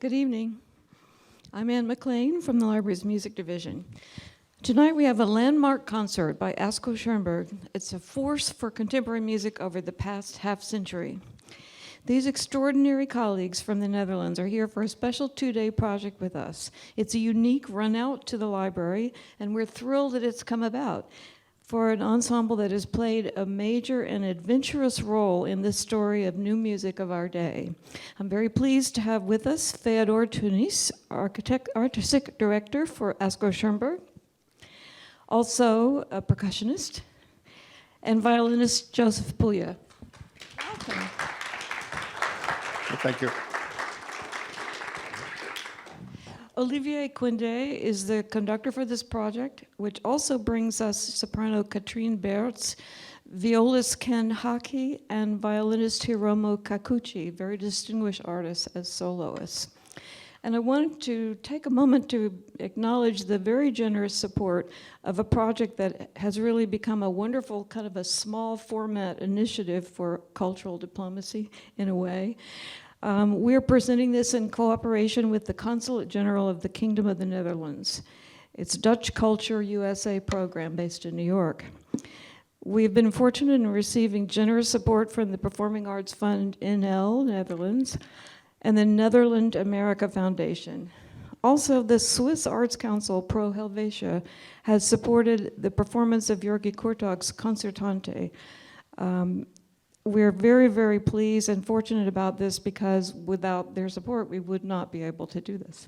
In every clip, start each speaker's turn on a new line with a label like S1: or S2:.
S1: Good evening. I'm Ann McLean from the library's music division. Tonight we have a landmark concert by Asko Schönberg. It's a force for contemporary music over the past half-century. These extraordinary colleagues from the Netherlands are here for a special two-day project with us. It's a unique run out to the library, and we're thrilled that it's come about for an ensemble that has played a major and adventurous role in the story of new music of our day. I'm very pleased to have with us Feodor Teunisse, artistic director for Asko Schönberg, also a percussionist, and violinist Joseph Puglia. Welcome.
S2: Thank you.
S1: Olivier Quinde is the conductor for this project, which also brings us soprano Katrine Bertz, violist Ken Haki, and violinist Hiromo Kakuchi, very distinguished artists as soloists. And I wanted to take a moment to acknowledge the very generous support of a project that has really become a wonderful kind of a small format initiative for cultural diplomacy in a way. We're presenting this in cooperation with the Consulate General of the Kingdom of the Netherlands. It's Dutch Culture USA program based in New York. We've been fortunate in receiving generous support from the Performing Arts Fund NL, Netherlands, and the Netherland America Foundation. Also, the Swiss Arts Council Pro Helvetia has supported the performance of György Kurtág's Concertante. We're very, very pleased and fortunate about this because without their support, we would not be able to do this.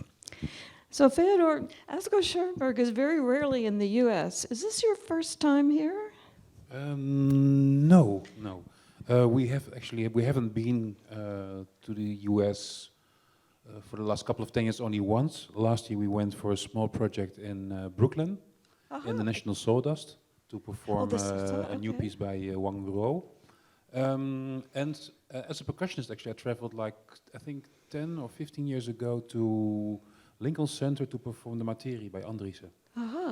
S1: So Feodor, Asko Schönberg is very rarely in the US. Is this your first time here?
S3: No. We haven't been to the US for the last couple of 10 years only once. Last year we went for a small project in Brooklyn, in the National Sawdust, to perform a new piece by Wang Ruo. And as a percussionist, actually, I traveled I think 10 or 15 years ago to Lincoln Center to perform the Materie by Andriessen.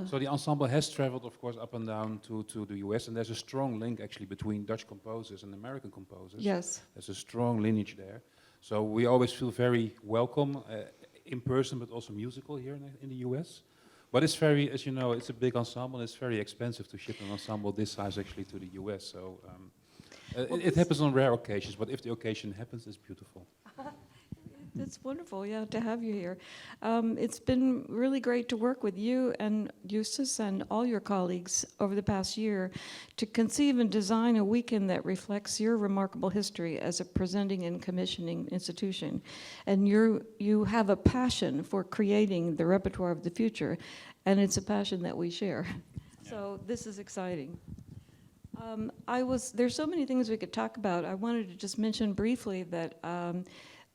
S3: So the ensemble has traveled, of course, up and down to the US, and there's a strong link actually between Dutch composers and American composers.
S1: Yes.
S3: There's a strong lineage there. So we always feel very welcome in person, but also musical here in the US. But it's very, as you know, it's a big ensemble, and it's very expensive to ship an ensemble this size actually to the US. So. It happens on rare occasions, but if the occasion happens, it's beautiful.
S1: It's wonderful, yeah, to have you here. It's been really great to work with you and Eustace and all your colleagues over the past year to conceive and design a weekend that reflects your remarkable history as a presenting and commissioning institution. And you have a passion for creating the repertoire of the future, and it's a passion that we share. Yeah. So this is exciting. There's so many things we could talk about. I wanted to just mention briefly that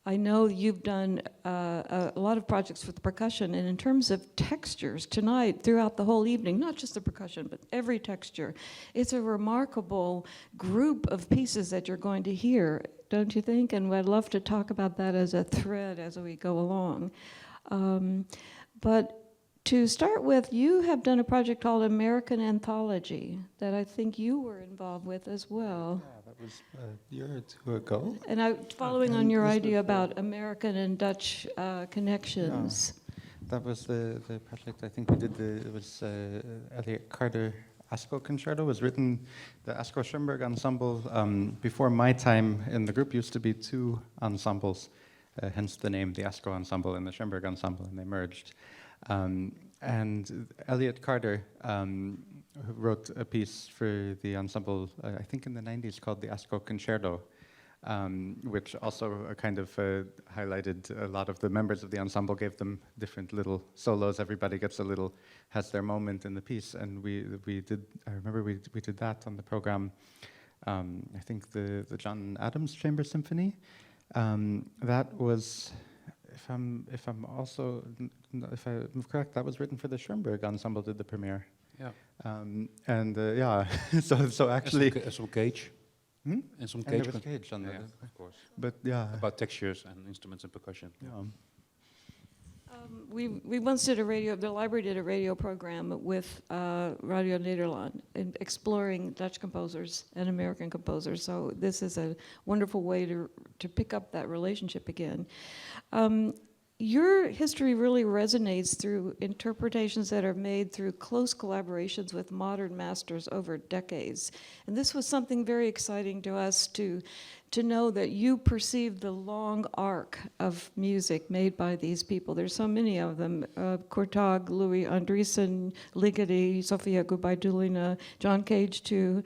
S1: I know you've done a lot of projects with percussion, and in terms of textures tonight, throughout the whole evening, not just the percussion, but every texture, it's a remarkable group of pieces that you're going to hear, don't you think? And I'd love to talk about that as a thread as we go along. But to start with, you have done a project called American Anthology that I think you were involved with as well.
S2: Yeah, that was a year or two ago.
S1: And following on your idea about American and Dutch connections.
S2: Yeah, that was the project I think we did. It was Elliot Carter Asko Concerto. Was written, the Asko Schönberg Ensemble, before my time in the group, used to be two ensembles, hence the name, the Asko Ensemble and the Schönberg Ensemble, and they merged. And Elliot Carter wrote a piece for the ensemble, I think in the 90s, called the Asko Concerto, which also kind of highlighted a lot of the members of the ensemble, gave them different little solos. Everybody gets has their moment in the piece, and I remember we did that on the program. I think the John Adams Chamber Symphony. That was. If I'm correct, that was written for the Schönberg Ensemble, did the premiere.
S3: Yeah.
S2: So actually,
S3: and some cage.
S2: And
S3: some
S2: there
S3: cage.
S2: was cage on
S3: yeah, of course.
S2: But yeah.
S3: About textures and instruments and percussion.
S2: Yeah.
S1: We once did the library did a radio program with Radio Nederland, exploring Dutch composers and American composers. So this is a wonderful way to pick up that relationship again. your history really resonates through interpretations that are made through close collaborations with modern masters over decades. And this was something very exciting to us to know that you perceive the long arc of music made by these people. There's so many of them, Kurtág, Louis Andriessen, Ligeti, Sofia Gubaidulina, John Cage too.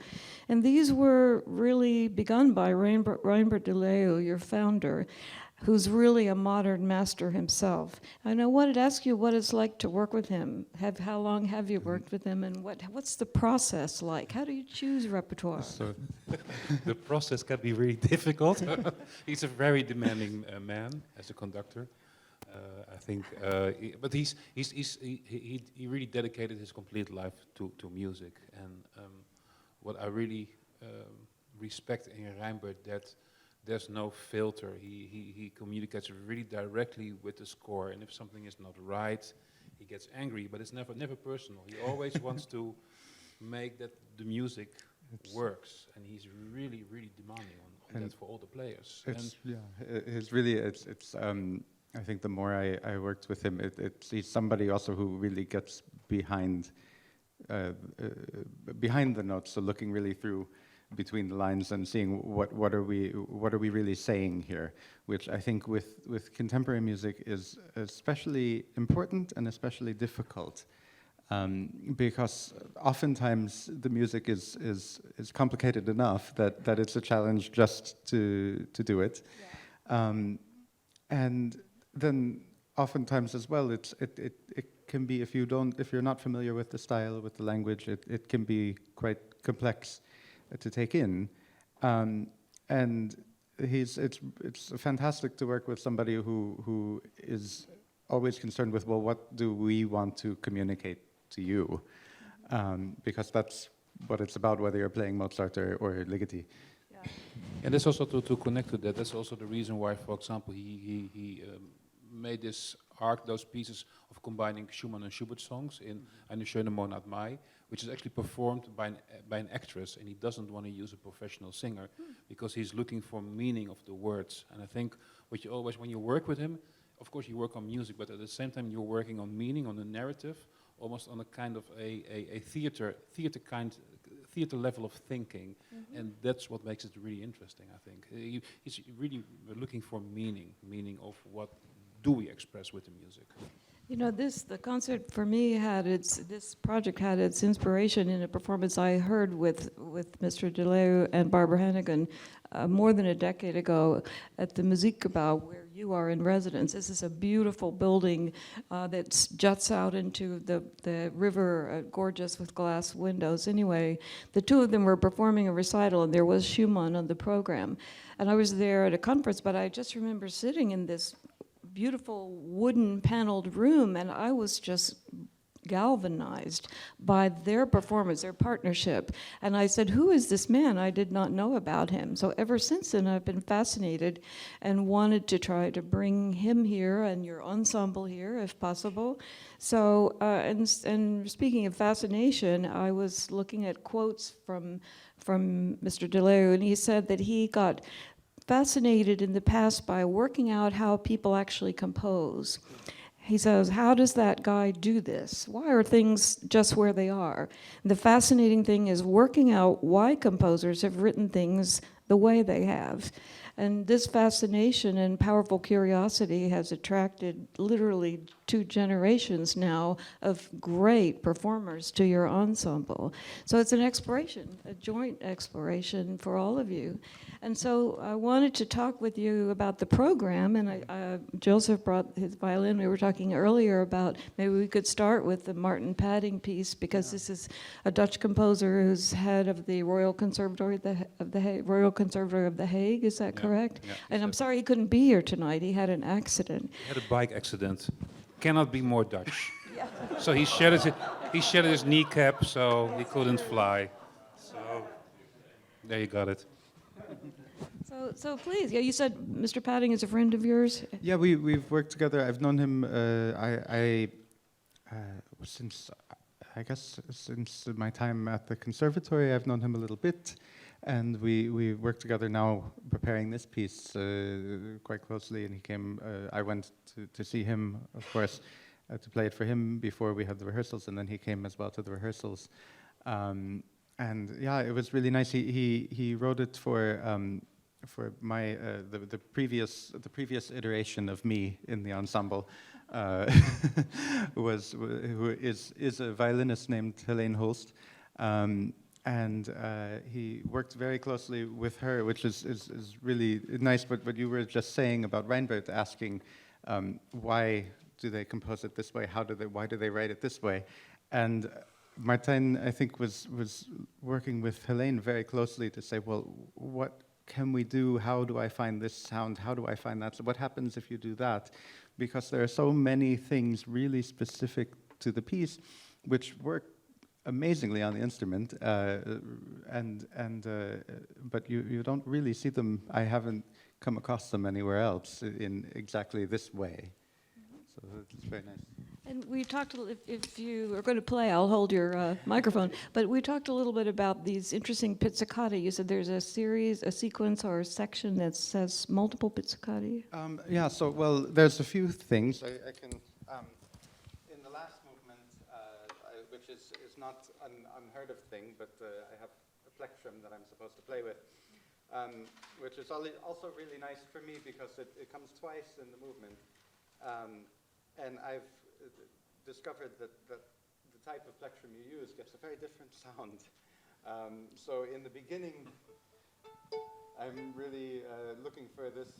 S1: And these were really begun by Reinbert de Leeuw, your founder, who's really a modern master himself. And I wanted to ask you what it's like to work with him. How long have you worked with him, and what's the process like? How do you choose repertoire?
S2: So
S3: The process can be really difficult. He's a very demanding man as a conductor. I think, but he really dedicated his complete life to music. And what I really respect in Reinbert, that there's no filter. He communicates really directly with the score, and if something is not right, he gets angry. But it's never personal. He always wants to make that the music works, and he's really demanding on that for all the players.
S2: I think the more I worked with him, he's somebody also who really gets behind the notes, so looking really through between the lines and seeing what are we really saying here, which I think with contemporary music is especially important and especially difficult, because oftentimes the music is complicated enough that it's a challenge just to do it, and then oftentimes as well it can be, if you're not familiar with the style, with the language, it can be quite complex to take in, and it's fantastic to work with somebody who is always concerned with, well, what do we want to communicate to you, because that's what it's about, whether you're playing Mozart or Ligeti.
S1: Yeah.
S3: And that's also to connect to that. That's also the reason why, for example, he made this arc, those pieces of combining Schumann and Schubert songs in Eine schöne Monat Mai, which is actually performed by an actress, and he doesn't want to use a professional singer because he's looking for meaning of the words. And I think what you always, when you work with him, of course you work on music, but at the same time you're working on meaning, on the narrative, almost on a kind of a theater level of thinking, and that's what makes it really interesting, I think. He's really looking for meaning of what do we express with the music.
S1: You know, the concert for me this project had its inspiration in a performance I heard with Mr. De Leeuw and Barbara Hannigan more than a decade ago at the Muziekgebouw, where you are in residence. This is a beautiful building that juts out into the river, gorgeous with glass windows. Anyway, the two of them were performing a recital, and there was Schumann on the program. And I was there at a conference, but I just remember sitting in this beautiful wooden paneled room, and I was just galvanized by their performance, their partnership. And I said, who is this man? I did not know about him. So ever since then, I've been fascinated and wanted to try to bring him here and your ensemble here, if possible. So, and speaking of fascination, I was looking at quotes from Mr. De Leeuw, and he said that he got fascinated in the past by working out how people actually compose. He says, how does that guy do this? Why are things just where they are? The fascinating thing is working out why composers have written things the way they have. And this fascination and powerful curiosity has attracted literally 2 generations now of great performers to your ensemble. So it's an exploration, a joint exploration for all of you. And so I wanted to talk with you about the program, and Joseph brought his violin. We were talking earlier about maybe we could start with the Martijn Padding piece, because this is a Dutch composer who's head of the Royal Conservatory of the Hague. Is that correct?
S3: Yeah,
S1: and I'm sorry he couldn't be here tonight. He had an accident.
S3: He had a bike accident. Cannot be more Dutch. So he shattered his kneecap, so he couldn't fly. So there you got it.
S1: So please, you said Mr. Padding is a friend of yours?
S2: Yeah, we've worked together. I've known him since my time at the conservatory. I've known him a little bit, And we work together now preparing this piece quite closely. And he came. I went to see him, of course, to play it for him before we had the rehearsals, and then he came as well to the rehearsals. And yeah, it was really nice. He wrote it for my the previous iteration of me in the ensemble. Who is a violinist named Helene Holst. And he worked very closely with her, which is really nice. But you were just saying about Reinbert asking why do they compose it this way? Why do they write it this way? And Martijn, I think, was working with Helene very closely to say, well, what can we do? How do I find this sound? How do I find that? So what happens if you do that? Because there are so many things really specific to the piece, which work amazingly on the instrument, but you don't really see them. I haven't come across them anywhere else in exactly this way. So it's very nice.
S1: And we talked, if you are going to play, I'll hold your microphone, but we talked a little bit about these interesting pizzicati. You said there's a sequence or a section that says multiple pizzicati.
S2: Yeah, so, well, there's a few things. I can, in the last movement, which is not an unheard of thing, but I have a plectrum that I'm supposed to play with, which is also really nice for me because it comes twice in the movement. And I've discovered that the type of plectrum you use gets a very different sound. So in the beginning, I'm really looking for this.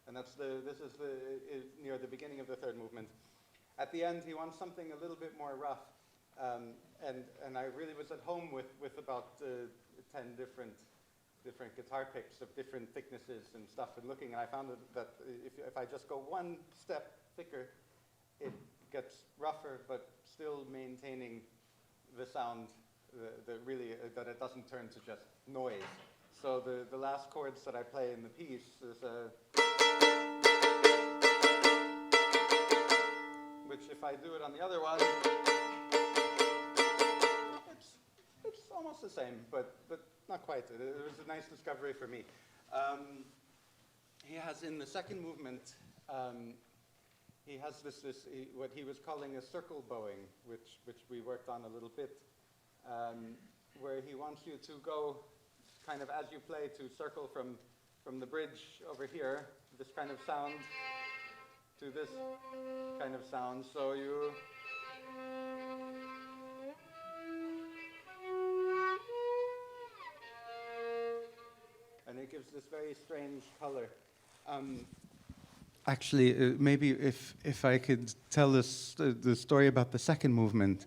S2: And this is near the beginning of the third movement. At the end, he wants something a little bit more rough. And I really was at home with about 10 different guitar picks of different thicknesses and stuff, and looking, and I found that if I just go one step thicker, it gets rougher, but still maintaining the sound, that it doesn't turn to just noise. So the last chords that I play in the piece is which if I do it on the other one, it's almost the same, but not quite. It was a nice discovery for me. He has in the second movement, he has what he was calling a circle bowing, which we worked on a little bit, where he wants you to go kind of as you play to circle from the bridge over here, this kind of sound, to this kind of sound. So you. And it gives this very strange color. Actually, maybe if I could tell us the story about the second movement,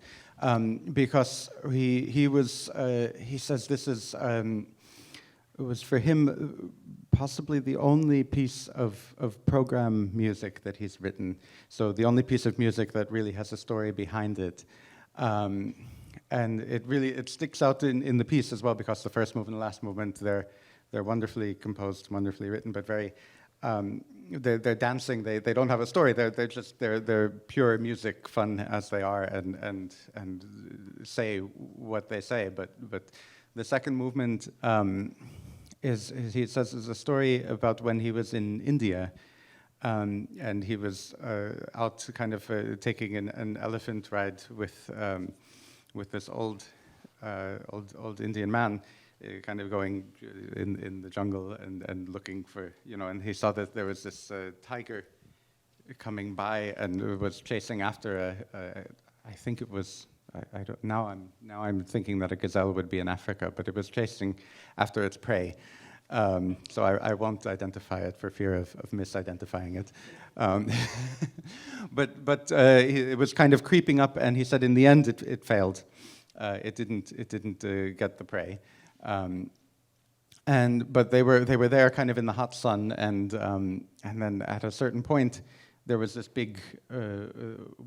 S2: because he says this is it was for him possibly the only piece of program music that he's written. So the only piece of music that really has a story behind it. And it sticks out in the piece as well, because the first movement and the last movement, they're wonderfully composed, wonderfully written, but very they're dancing. They don't have a story. They're pure music, fun as they are, and say what they say. But the second movement he says is a story about when he was in India, and he was out kind of taking an elephant ride with this old Indian man. Kind of going in the jungle and looking for, and he saw that there was this tiger coming by and was chasing after I think it was, now I'm thinking that a gazelle would be in Africa, but it was chasing after its prey. So I won't identify it for fear of misidentifying it. But it was kind of creeping up, and he said in the end it failed. It didn't get the prey. But they were there kind of in the hot sun, and then at a certain point there was this big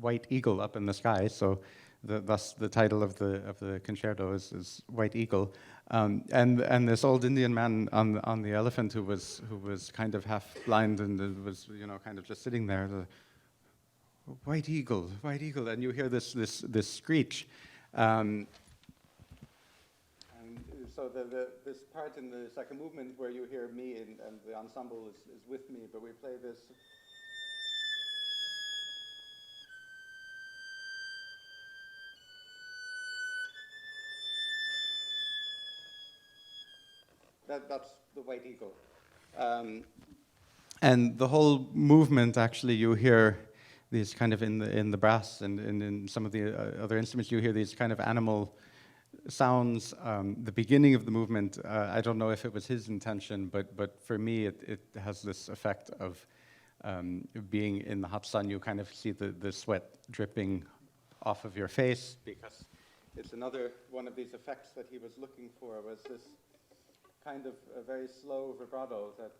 S2: white eagle up in the sky. So thus the title of the concerto is White Eagle, and this old Indian man on the elephant who was kind of half blind and was kind of just sitting there. The White Eagle, and you hear this screech. And so this part in the second movement where you hear me and the ensemble is with me, but we play this. That's the White Eagle. And the whole movement, actually, you hear these kind of in the brass and in some of the other instruments, you hear these kind of animal sounds. The beginning of the movement, I don't know if it was his intention, but for me, it has this effect of being in the hot sun. You kind of see the sweat dripping off of your face, because it's another one of these effects that he was looking for, was this kind of a very slow vibrato that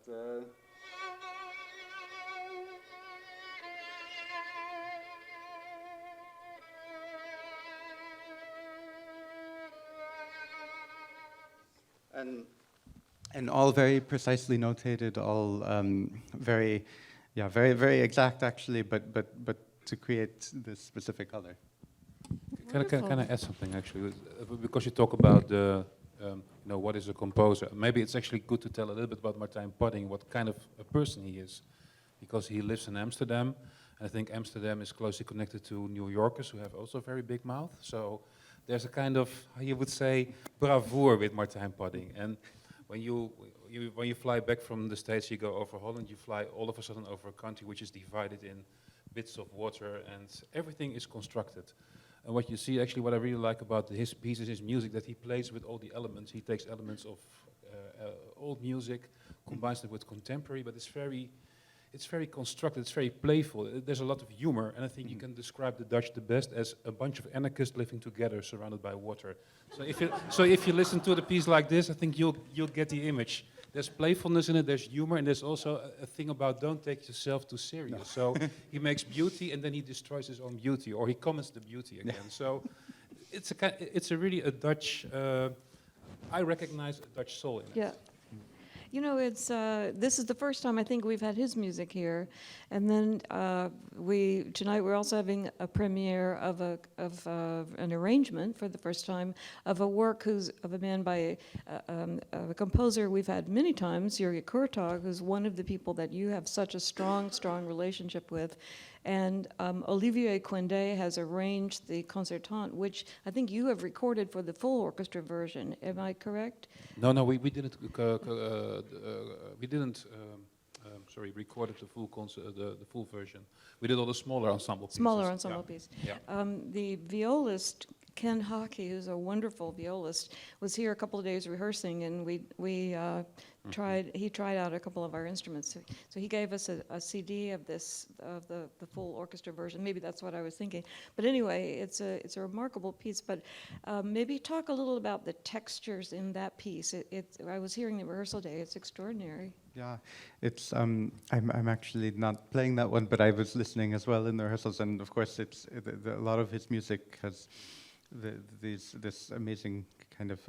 S2: and all very precisely notated, all very exact actually, but to create this specific color.
S3: Can I add something actually? Because you talk about the what is a composer? Maybe it's actually good to tell a little bit about Martijn Padding, what kind of a person he is, because he lives in Amsterdam. And I think Amsterdam is closely connected to New Yorkers, who have also a very big mouth. So there's a kind of, how you would say, bravoure with Martijn Padding. And when you fly back from the States, you go over Holland, you fly all of a sudden over a country which is divided in bits of water, and everything is constructed. And what you see, actually, what I really like about his pieces, his music, that he plays with all the elements. He takes elements of old music, combines them with contemporary, but it's very constructed, it's very playful. There's a lot of humor, and I think you can describe the Dutch the best as a bunch of anarchists living together, surrounded by water. So if you listen to the piece like this, I think you'll get the image. There's playfulness in it, there's humor, and there's also a thing about don't take yourself too serious. No. So he makes beauty, and then he destroys his own beauty, or he comments the beauty again. Yeah. So it's really a Dutch. I recognize a Dutch soul in it.
S1: Yeah. You know, it's this is the first time I think we've had his music here, and then tonight we're also having a premiere of an arrangement for the first time of a work of a man by a composer we've had many times, György Kurtág, who's one of the people that you have such a strong relationship with. And Olivier Quinde has arranged the concertante, which I think you have recorded for the full orchestra version. Am I correct?
S3: No, we didn't. Recorded the full the full version. We did all the smaller ensemble pieces.
S1: Smaller ensemble piece.
S3: Yeah.
S1: The violist Ken Hockey, who's a wonderful violist, was here a couple of days rehearsing, and he tried out a couple of our instruments. So he gave us a CD of the full orchestra version. Maybe that's what I was thinking. But anyway, it's a remarkable piece. But maybe talk a little about the textures in that piece. I was hearing the rehearsal day. It's extraordinary.
S2: Yeah, it's. I'm actually not playing that one, but I was listening as well in the rehearsals, and of course, a lot of his music has this amazing kind of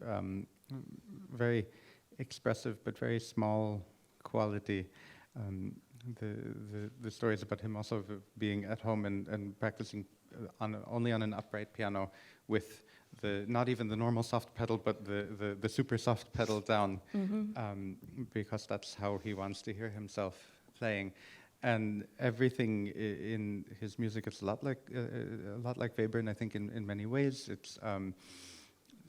S2: very expressive but very small quality. The stories about him also being at home and practicing only on an upright piano with not even the normal soft pedal, but the super soft pedal down, because that's how he wants to hear himself playing. And everything in his music is a lot like Webern, I think, in many ways. It's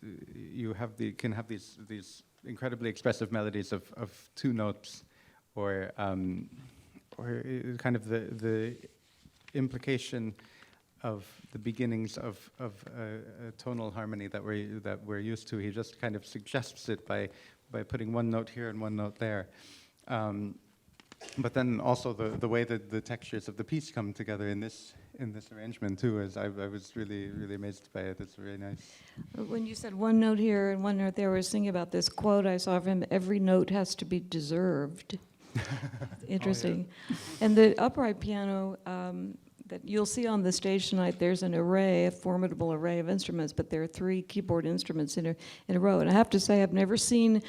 S2: you can have these incredibly expressive melodies of two notes, or kind of the implication of the beginnings of a tonal harmony that we're used to. He just kind of suggests it by putting one note here and one note there. But then also the way that the textures of the piece come together in this arrangement too, is I was really amazed by it. It's very nice.
S1: When you said one note here and one note there, I was thinking about this quote I saw of him: "Every note has to be deserved." Interesting. Oh, yeah. And the upright piano, that you'll see on the stage tonight, there's an array, a formidable array of instruments, but there are 3 keyboard instruments in a row. And I have to say, I've never seen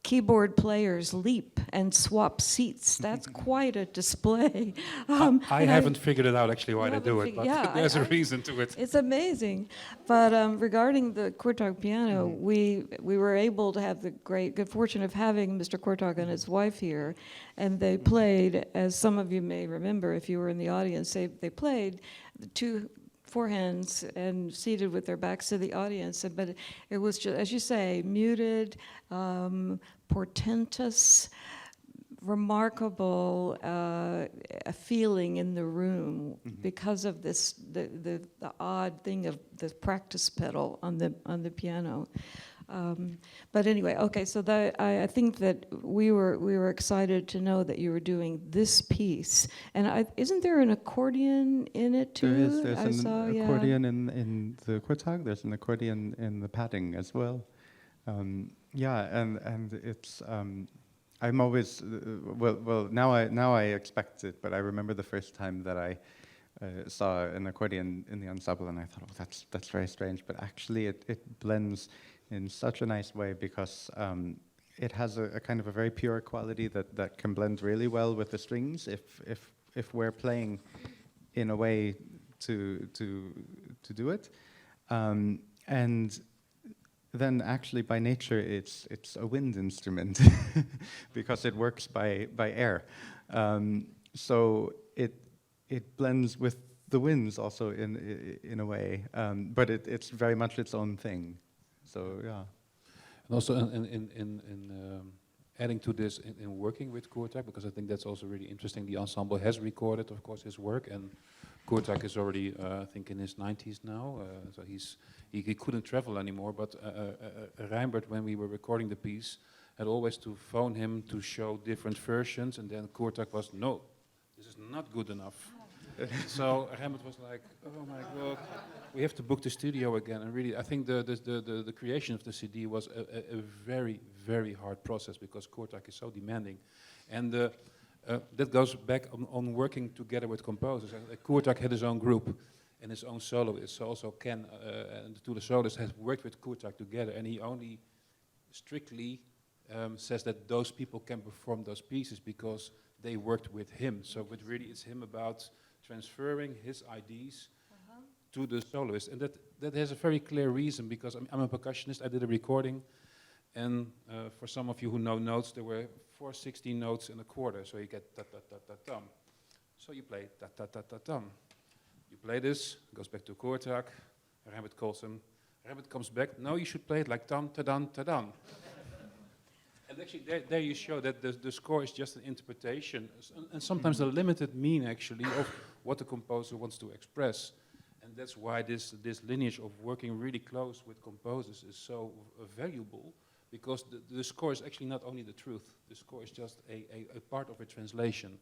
S1: keyboard players leap and swap seats. That's quite a display.
S3: I haven't figured it out actually why
S1: You
S3: they do
S1: haven't
S3: it, but
S1: yeah,
S3: there's a reason to it.
S1: It's amazing. But regarding the Kurtág piano, we were able to have the good fortune of having Mr. Kurtág and his wife here, and they played, as some of you may remember if you were in the audience, they played the 2 forehands and seated with their backs to the audience. But it was just, as you say, muted, portentous, remarkable a feeling in the room because of this the odd thing of the practice pedal on the piano. But anyway, okay. So I think that we were excited to know that you were doing this piece. And isn't there an accordion in it too?
S2: There is. There's
S1: I
S2: an
S1: saw, yeah.
S2: accordion in the Kurtág. There's an accordion in the Padding as well. Yeah, and it's. I'm always well. Now I expect it, but I remember the first time that I saw an accordion in the ensemble, and I thought, oh, that's very strange. But actually, it blends in such a nice way because it has a kind of a very pure quality that can blend really well with the strings if we're playing in a way to do it, and then actually by nature it's a wind instrument because it works by air, so it blends with the winds also in a way, but it's very much its own thing. So yeah.
S3: And also in adding to this, in working with Kurtág, because I think that's also really interesting. The ensemble has recorded, of course, his work, and Kurtág is already, I think, in his 90s now, so he couldn't travel anymore. But Reinbert, when we were recording the piece, had always to phone him to show different versions, and then Kurtág was, no, this is not good enough. So Reinbert was like, oh my God, we have to book the studio again. And really, I think the creation of the CD was a very, very hard process because Kurtág is so demanding. And that goes back on working together with composers. Kurtág had his own group and his own soloists. So also Ken and the two soloists have worked with Kurtág together, and he only strictly says that those people can perform those pieces because they worked with him. So but really it's him about transferring his ideas to the soloist. And that has a very clear reason, because I'm a percussionist. I did a recording, and for some of you who know notes, there were 4/16 notes in a quarter, so you get ta-ta-ta-ta-tum. So you play ta-ta-ta-ta-tum. You play this, goes back to Kurtág, Reinbert calls him, Reinbert comes back, no, you should play it like tam, ta-dum, ta-dum. And actually there you show that the score is just an interpretation, and sometimes a limited meaning actually of what the composer wants to express. And that's why this lineage of working really close with composers is so valuable, because the score is actually not only the truth, the score is just a part of a translation.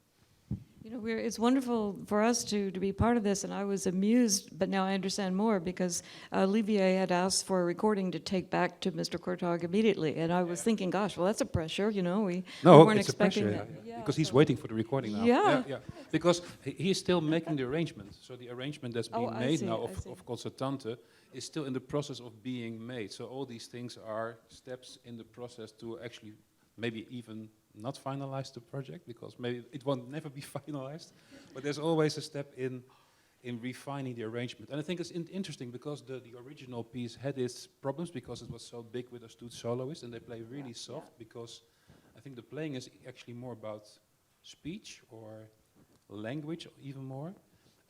S1: You know, it's wonderful for us to be part of this, and I was amused, but now I understand more, because Vivier had asked for a recording to take back to Mr. Kurtág immediately, and I was thinking, gosh, well, that's a pressure, you know, we weren't
S3: it's
S1: expecting
S3: a pressure,
S1: that.
S3: yeah. Because he's waiting for the recording now.
S1: Yeah.
S3: Because he's still making the arrangement, so the arrangement that's being made now of Concertante is still in the process of being made. So all these things are steps in the process to actually maybe even not finalize the project, because maybe it won't never be finalized, but there's always a step in refining the arrangement. And I think it's interesting because the original piece had its problems because it was so big with those two soloists, and they play really soft, because I think the playing is actually more about speech or language even more.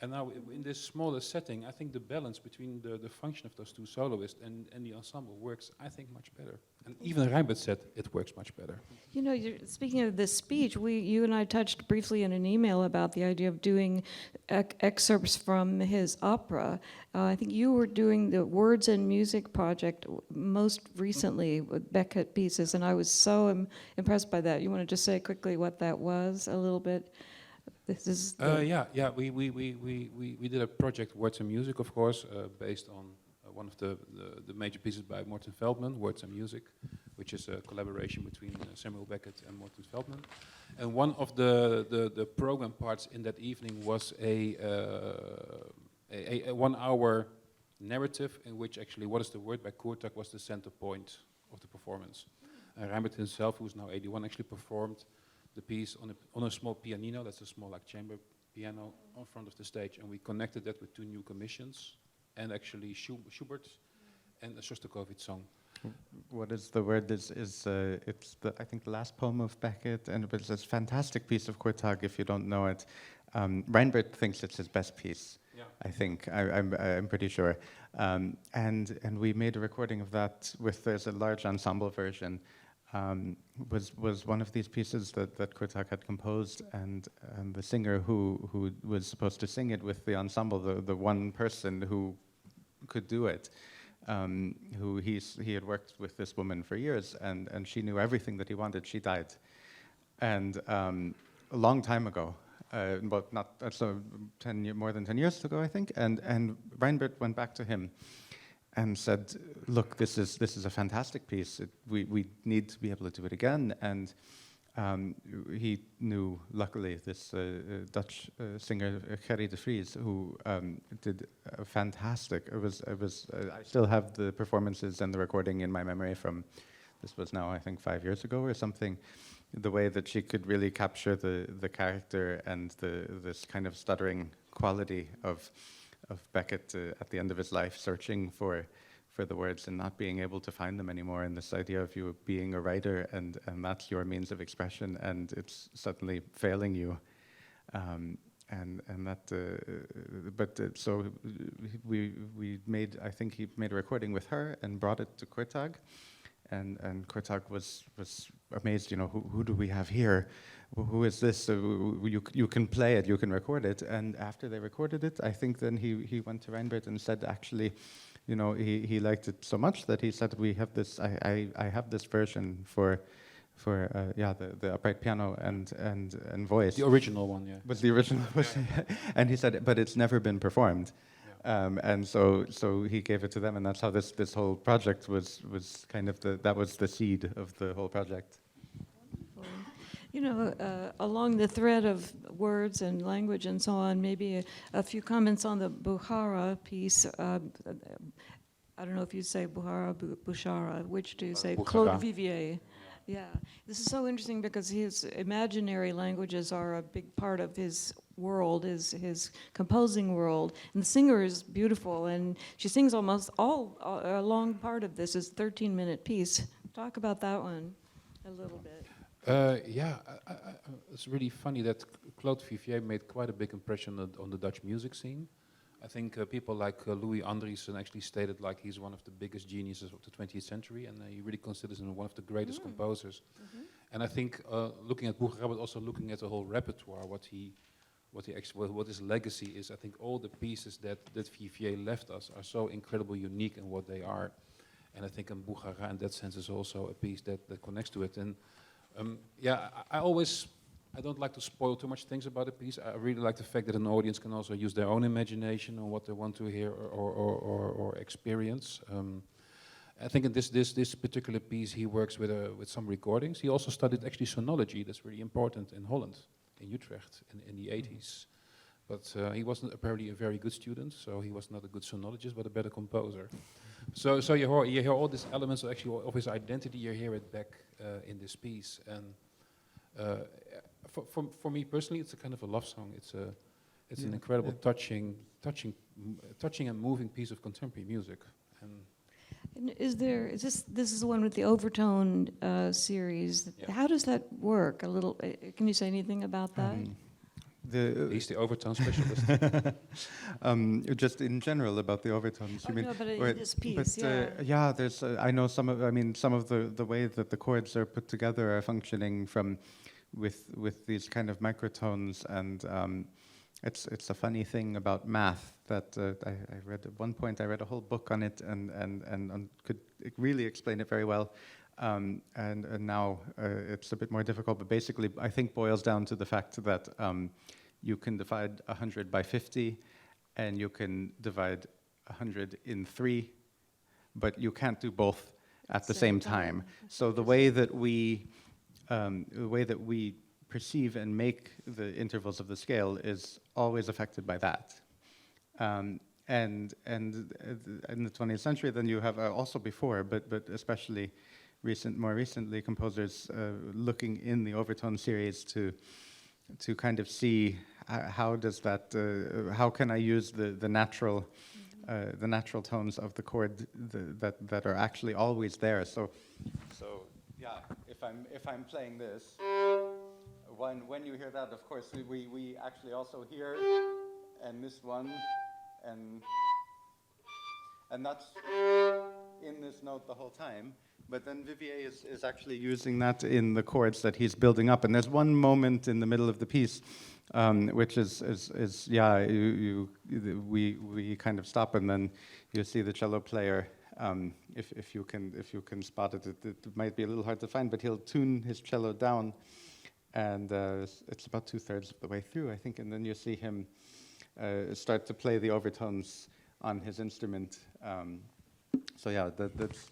S3: And now in this smaller setting, I think the balance between the function of those two soloists and the ensemble works, I think, much better. And even Reinbert said it works much better.
S1: You know, speaking of this speech, you and I touched briefly in an email about the idea of doing excerpts from his opera. I think you were doing the Words and Music project most recently with Beckett pieces, and I was so impressed by that. You want to just say quickly what that was a little bit? This is
S3: we did a project, Words and Music, of course, based on one of the major pieces by Morten Veldman, Words and Music, which is a collaboration between Samuel Beckett and Morten Feldman. And one of the program parts in that evening was a 1 hour narrative in which actually What is the Word by Kurtág was the center point of the performance. Reinbert himself, who's now 81, actually performed the piece on a small pianino, that's a small like chamber piano on front of the stage, and we connected that with 2 new commissions, and actually Schubert and a Shostakovich song.
S2: What is the word? It's I think the last poem of Beckett, and it was this fantastic piece of Kurtág. If you don't know it, Reinbert thinks it's his best piece.
S3: Yeah.
S2: I think I'm pretty sure, and we made a recording of that with there's a large ensemble version. Was one of these pieces that Kurtág had composed, and the singer who was supposed to sing it with the ensemble, the one person who could do it. He had worked with this woman for years, and she knew everything that he wanted. She died, and a long time ago, but not so more than 10 years ago, I think. And Reinbert went back to him and said, "Look, this is a fantastic piece. We need to be able to do it again." And he knew, luckily, this Dutch singer Gerry de Vries, who did a fantastic. I still have the performances and the recording in my memory from. This was now, I think, 5 years ago or something. The way that she could really capture the character and this kind of stuttering quality of Beckett at the end of his life, searching for the words and not being able to find them anymore, and this idea of you being a writer and that's your means of expression, and it's suddenly failing you, so we made, I think he made a recording with her and brought it to Kurtág, and Kurtág was amazed. Who do we have here? Who is this? You can play it, you can record it. And after they recorded it, I think then he went to Reinbert and said, actually, he liked it so much that he said, we have this. I have this version for the upright piano and voice.
S3: The original one, yeah.
S2: Was the original, and he said, but it's never been performed. And so he gave it to them, and that's how this whole project was kind of that was the seed of the whole project.
S1: Along the thread of words and language and so on, maybe a few comments on the Bukhara piece. I don't know if you say Bukhara, Bushara. Which do you say?
S3: Bukhara.
S1: Claude Vivier. Yeah, this is so interesting because his imaginary languages are a big part of his world, his composing world. And the singer is beautiful, and she sings almost a long part of this. It's a 13-minute piece. Talk about that one a little bit.
S3: It's really funny that Claude Vivier made quite a big impression on the Dutch music scene. I think people like Louis Andriessen actually stated like he's one of the biggest geniuses of the 20th century, and he really considers him one of the greatest composers. Mm-hmm. And I think looking at Bukhara, but also looking at the whole repertoire, what his legacy is, I think all the pieces that Vivier left us are so incredibly unique in what they are. And I think Bukhara in that sense is also a piece that connects to it. And I don't like to spoil too much things about a piece. I really like the fact that an audience can also use their own imagination on what they want to hear or experience. I think in this particular piece, he works with some recordings. He also studied actually sonology. That's really important in Holland, in Utrecht, in the 80s. But he wasn't apparently a very good student, so he was not a good sonologist, but a better composer. So you hear all these elements of his identity. You hear it back in this piece, and for me personally, it's a kind of a love song. It's an incredible, touching and moving piece of contemporary music.
S1: And this is the one with the overtone series? Yeah. How does that work? Can you say anything about that?
S3: He's the overtone specialist.
S2: Just in general about the overtones. You mean?
S1: No, but in this piece,
S2: there's. I know some of the way that the chords are put together are functioning with these kind of microtones, and it's a funny thing about math that I read at one point. I read a whole book on it and could really explain it very well. And now it's a bit more difficult, but basically I think boils down to the fact that you can divide 100 by 50, and you can divide 100 in 3, but you can't do both at the same time. So the way that we perceive and make the intervals of the scale is always affected by that. And in the 20th century, then you have also before, but especially more recently, composers looking in the overtone series to kind of see how does that, how can I use the natural tones of the chord that are actually always there. So yeah, if I'm playing this, when you hear that, of course, we actually also hear, and this one, and that's in this note the whole time. But then Vivier is actually using that in the chords that he's building up. And there's one moment in the middle of the piece, which is yeah, we kind of stop, and then you see the cello player. If you can spot it, it might be a little hard to find, but he'll tune his cello down, and it's about 2/3 of the way through, I think, and then you see him start to play the overtones on his instrument. So yeah, that's.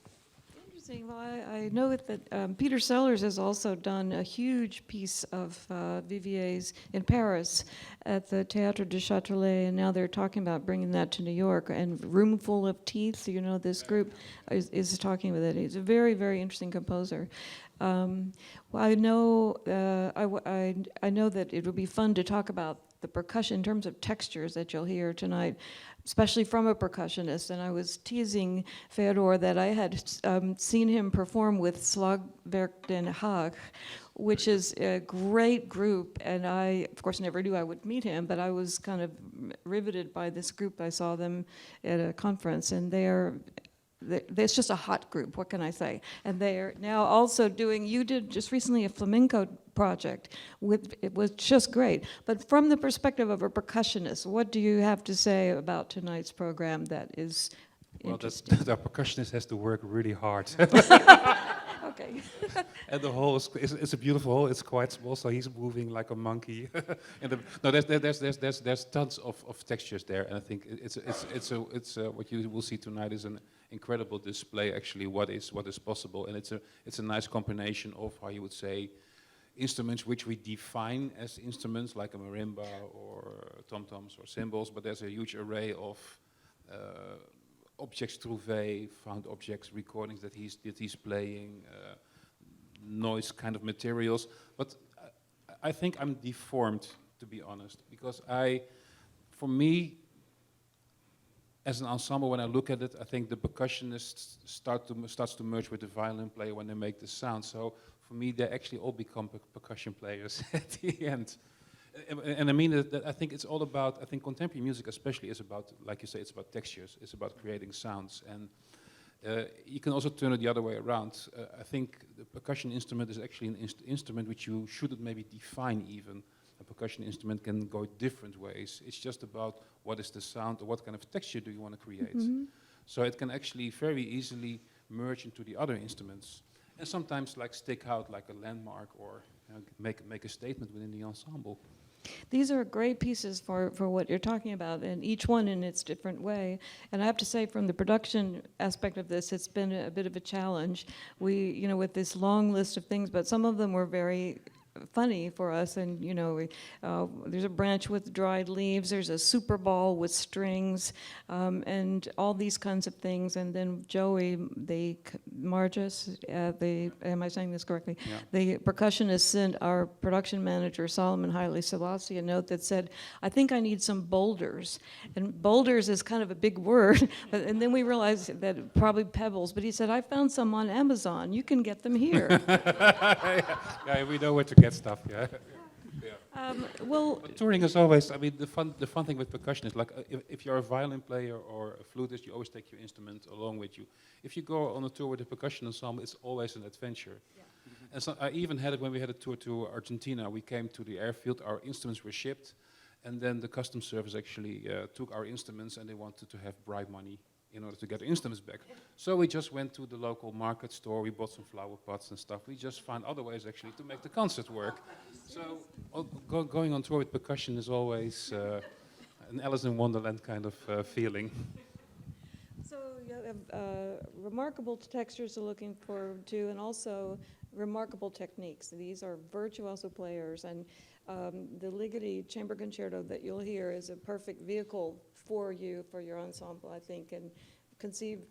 S1: Well, I know that Peter Sellers has also done a huge piece of Vivier's in Paris at the Théâtre du Châtelet, and now they're talking about bringing that to New York. And Roomful of Teeth, you know, this group is talking with it. He's a very, very interesting composer. Well, I know I know that it would be fun to talk about the percussion in terms of textures that you'll hear tonight, especially from a percussionist. And I was teasing Feodor that I had seen him perform with Slagwerk Den Haag, which is a great group. And I, of course, never knew I would meet him, but I was kind of riveted by this group. I saw them at a conference, and it's just a hot group, what can I say? And they're now also you did just recently a flamenco project, it was just great. But from the perspective of a percussionist, what do you have to say about tonight's program that is interesting?
S3: The percussionist has to work really hard.
S1: Okay.
S3: And the hall is a beautiful hall. It's quite small, so he's moving like a monkey. There's tons of textures there, and I think it's what you will see tonight is an incredible display. Actually, what is possible, and it's a nice combination of, how you would say, instruments which we define as instruments, like a marimba or tom-toms or cymbals, but there's a huge array of objects trouvés, found objects, recordings that he's playing, noise kind of materials. But I think I'm deformed, to be honest, because for me, as an ensemble, when I look at it, I think the percussionist starts to merge with the violin player when they make the sound. So for me, they actually all become percussion players at the end. And I mean that I think it's all about, I think contemporary music especially is about, like you say, it's about textures, it's about creating sounds. And you can also turn it the other way around. I think the percussion instrument is actually an instrument which you shouldn't maybe define even. A percussion instrument can go different ways. It's just about what is the sound or what kind of texture do you want to create. Mm-hmm. So it can actually very easily merge into the other instruments. And sometimes like stick out like a landmark or make a statement within the ensemble.
S1: These are great pieces for what you're talking about, and each one in its different way. And I have to say, from the production aspect of this, it's been a bit of a challenge. We, with this long list of things, but some of them were very funny for us, and there's a branch with dried leaves, there's a super ball with strings, and all these kinds of things. And then Joey, am I saying this correctly? Yeah. The percussionist sent our production manager, Solomon Haile Selassie, a note that said, I think I need some boulders. And boulders is kind of a big word, and then we realized that probably pebbles, but he said, I found some on Amazon, you can get them here.
S3: Yeah, we know where to get stuff, yeah. But touring is always, I mean, the fun thing with percussion is like, if you're a violin player or a flutist, you always take your instrument along with you. If you go on a tour with a percussion ensemble, it's always an adventure. Yeah. Mm-hmm. And so I even had it when we had a tour to Argentina. We came to the airfield, our instruments were shipped, and then the customs service actually took our instruments, and they wanted to have bribe money in order to get the instruments back. So we just went to the local market store, we bought some flower pots and stuff. We just found other ways actually to make the concert work. So going on tour with percussion is always an Alice in Wonderland kind of feeling.
S1: So have remarkable textures to looking forward to, and also remarkable techniques. These are virtuoso players, and the Ligeti Chamber Concerto that you'll hear is a perfect vehicle for you, for your ensemble, I think, and conceived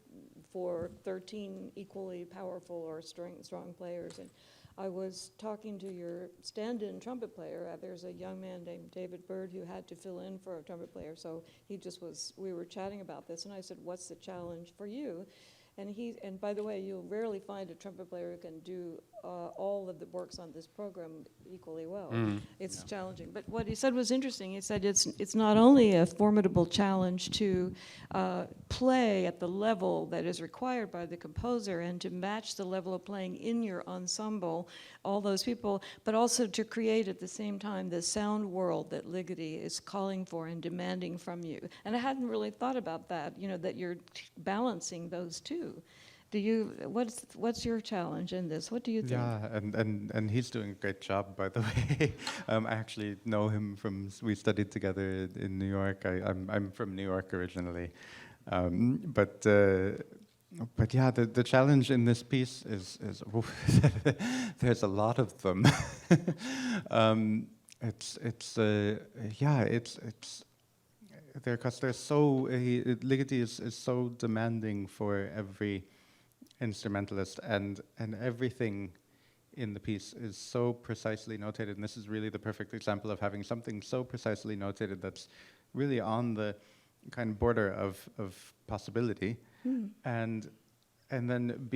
S1: for 13 equally powerful or strong players. And I was talking to your stand-in trumpet player. There's a young man named David Bird who had to fill in for a trumpet player, so we were chatting about this, and I said, what's the challenge for you? And by the way, you'll rarely find a trumpet player who can do all of the works on this program equally well. It's challenging. But what he said was interesting. He said it's not only a formidable challenge to play at the level that is required by the composer and to match the level of playing in your ensemble, all those people, but also to create at the same time the sound world that Ligeti is calling for and demanding from you. And I hadn't really thought about that, that you're balancing those two. What's your challenge in this? What do you think?
S2: Yeah, and he's doing a great job, by the way. I actually know him we studied together in New York. I'm from New York originally, but yeah, the challenge in this piece is there's a lot of them. It's there because they're so Ligeti is so demanding for every instrumentalist, and everything in the piece is so precisely notated, and this is really the perfect example of having something so precisely notated that's really on the kind of border of possibility, and then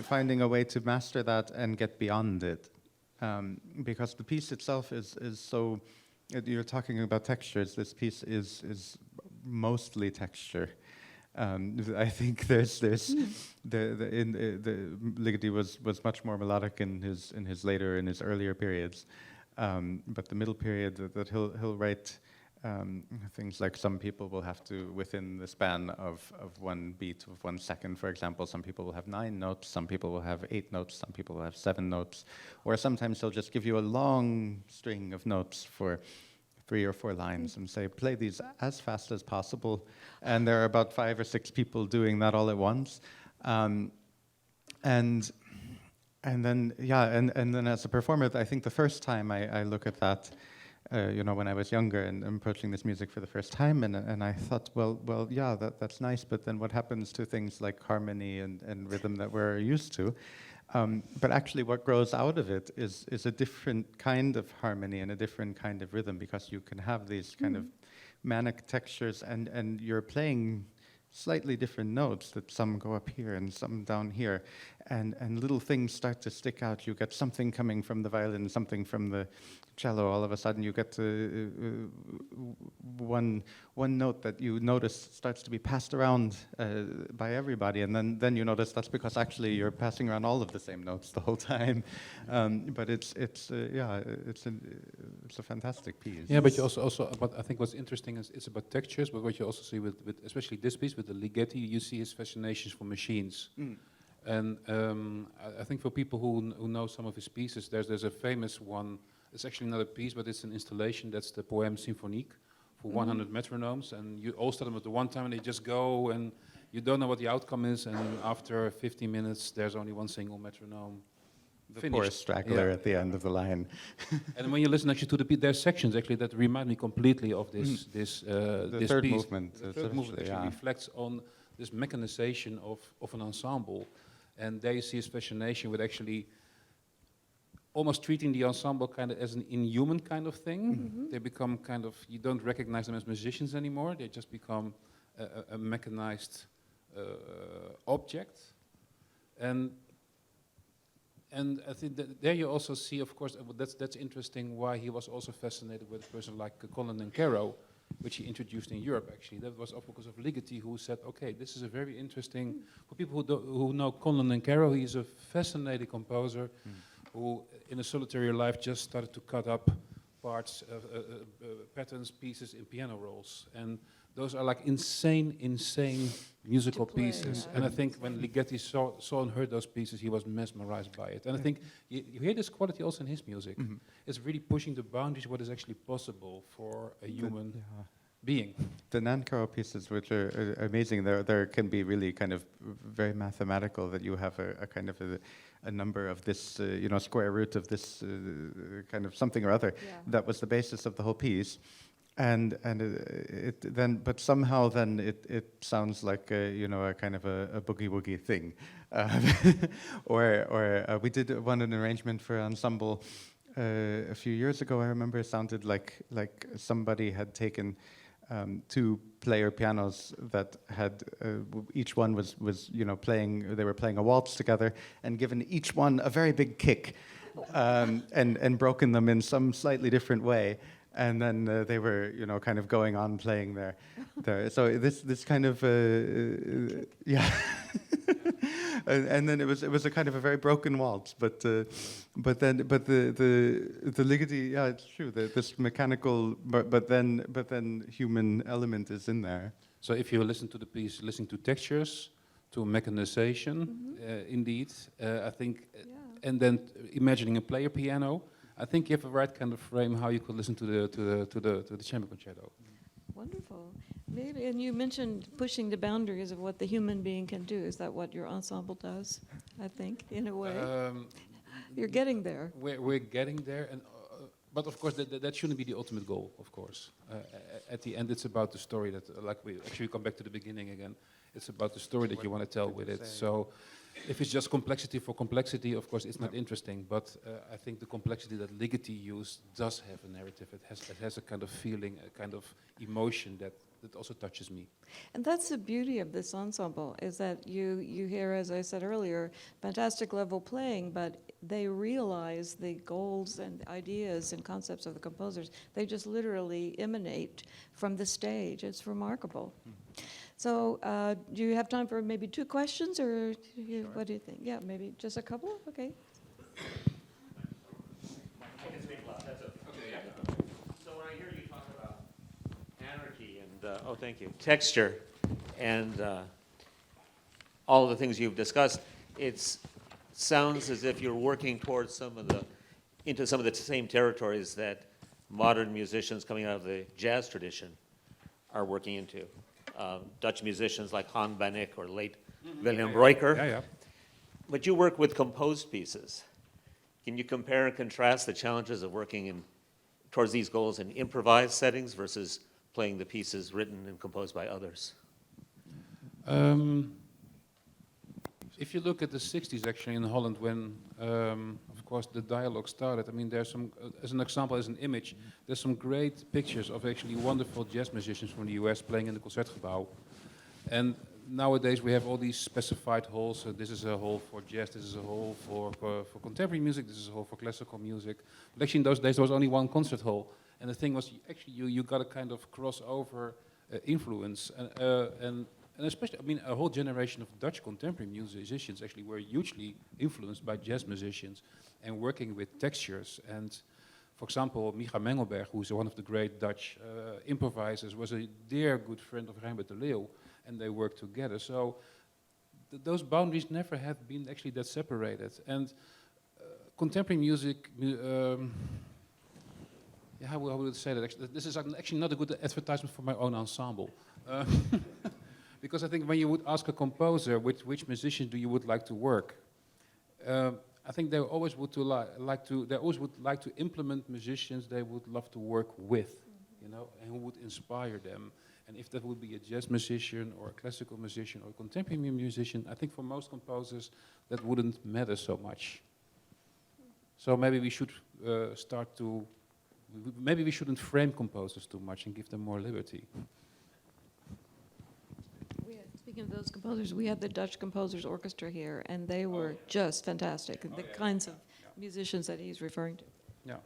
S2: finding a way to master that and get beyond it, because the piece itself is so. You're talking about textures. This piece is mostly texture. I think there's Ligeti was much more melodic in his earlier periods, but the middle period that he'll write things like, some people will have to, within the span of one beat of 1 second, for example, some people will have 9 notes, some people will have 8 notes, some people will have 7 notes, or sometimes he'll just give you a long string of notes for 3 or 4 lines and say, play these as fast as possible, and there are about 5 or 6 people doing that all at once, and then as a performer, I think the first time I look at that, when I was younger and approaching this music for the first time, and I thought, well, yeah, that's nice, but then what happens to things like harmony and rhythm that we're used to? But actually what grows out of it is a different kind of harmony and a different kind of rhythm, because you can have these kind of manic textures, and you're playing slightly different notes, that some go up here and some down here, and little things start to stick out. You get something coming from the violin, something from the cello. All of a sudden you get to one note that you notice starts to be passed around by everybody, and then you notice that's because actually you're passing around all of the same notes the whole time. But it's a fantastic piece.
S3: Yeah, but you also but I think what's interesting is it's about textures, but what you also see with especially this piece with the Ligeti, you see his fascinations for machines. And I think for people who know some of his pieces, there's a famous one. It's actually not a piece, but it's an installation. That's the poem Symphonique for 100 metronomes, and you all start them at the one time, and they just go, and you don't know what the outcome is, and after 15 minutes, there's only one single metronome.
S2: The poor straggler at the end of the line.
S3: And when you listen actually to the beat, there's sections actually that remind me completely of this
S2: the third
S3: piece.
S2: movement.
S3: The third movement actually reflects on this mechanization of an ensemble, and there you see his fascination with actually almost treating the ensemble kind of as an inhuman kind of thing. They become kind of, you don't recognize them as musicians anymore. They just become a mechanized object, and I think that there you also see, of course, that's interesting why he was also fascinated with a person like Colin and Caro, which he introduced in Europe, actually. That was because of Ligeti, who said, okay, this is a very interesting, for people who know Colin and Caro, he's a fascinating composer who, in a solitary life, just started to cut up parts, patterns, pieces in piano rolls. And those are like insane musical pieces. And I think when Ligeti saw and heard those pieces, he was mesmerized by it. And I think you hear this quality also in his music. It's really pushing the boundaries of what is actually possible for a human. being.
S2: The Nankoro pieces, which are amazing, there can be really kind of very mathematical, that you have a kind of a number of this, square root of this kind of something or other.
S1: Yeah.
S2: That was the basis of the whole piece. And it then, but somehow then it sounds like a kind of a boogie woogie thing, or we did an arrangement for ensemble a few years ago. I remember it sounded like somebody had taken 2-player pianos that had each one was playing. They were playing a waltz together, and given each one a very big kick, and broken them in some slightly different way. And then they were, kind of going on playing there. So this kind of, yeah. and then it was a kind of a very broken waltz. But the Ligeti, yeah, it's true. This mechanical, but then human element is in there.
S3: So if you listen to the piece, listening to textures, to mechanization, indeed, I think, and then imagining a player piano. I think you have the right kind of frame how you could listen to the chamber concerto.
S1: Wonderful. Maybe, and you mentioned pushing the boundaries of what the human being can do. Is that what your ensemble does? I think, in a way, you're getting there.
S3: We're getting there, and but of course that shouldn't be the ultimate goal. Of course, at the end, it's about the story that, like we actually come back to the beginning again. It's about the story that you want to tell with it. So. If it's just complexity for complexity, of course, it's not interesting. But I think the complexity that Ligeti used does have a narrative. It has a kind of feeling, a kind of emotion that also touches me.
S1: And that's the beauty of this ensemble, is that you hear, as I said earlier, fantastic level playing, but they realize the goals and ideas and concepts of the composers. They just literally emanate from the stage. It's remarkable. So do you have time for maybe 2 questions, or what do you think? Yeah, maybe just a couple? Okay.
S4: I can speak loud. That's okay. So when I hear you talk about anarchy and, thank you, texture, and all of the things you've discussed, it sounds as if you're working towards into some of the same territories that modern musicians coming out of the jazz tradition are working into. Dutch musicians like Han van Eyck or late Willem Reuker.
S3: Yeah.
S4: But you work with composed pieces. Can you compare and contrast the challenges of working towards these goals in improvised settings versus playing the pieces written and composed by others?
S3: If you look at the 60s, actually, in Holland, when, of course, the dialogue started, I mean, there's some, as an example, as an image, there's some great pictures of actually wonderful jazz musicians from the US playing in the Concertgebouw. And nowadays, we have all these specified halls. So this is a hall for jazz, this is a hall for contemporary music, this is a hall for classical music. But actually, in those days, there was only one concert hall. And the thing was, actually, you got a kind of crossover influence. And especially, I mean, a whole generation of Dutch contemporary musicians actually were hugely influenced by jazz musicians and working with textures. And, for example, Micha Mengelberg, who's one of the great Dutch improvisers, was a dear good friend of Reinbert de Leeuw, and they worked together. So those boundaries never have been actually that separated. And contemporary music, how would I say that? Actually, this is actually not a good advertisement for my own ensemble. Because I think when you would ask a composer which musician do you would like to work, I think they always would like to implement musicians they would love to work with, and who would inspire them. And if that would be a jazz musician or a classical musician or a contemporary musician, I think for most composers that wouldn't matter so much. So maybe we should maybe we shouldn't frame composers too much and give them more liberty.
S1: Speaking of those composers, we had the Dutch Composers Orchestra here, and they were just fantastic. The kinds of musicians that he's referring to.
S3: Yeah.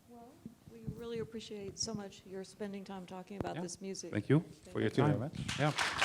S1: Well, we really appreciate so much your spending time talking about this music.
S3: Thank you for your time.
S2: Thank you very much.
S3: Yeah.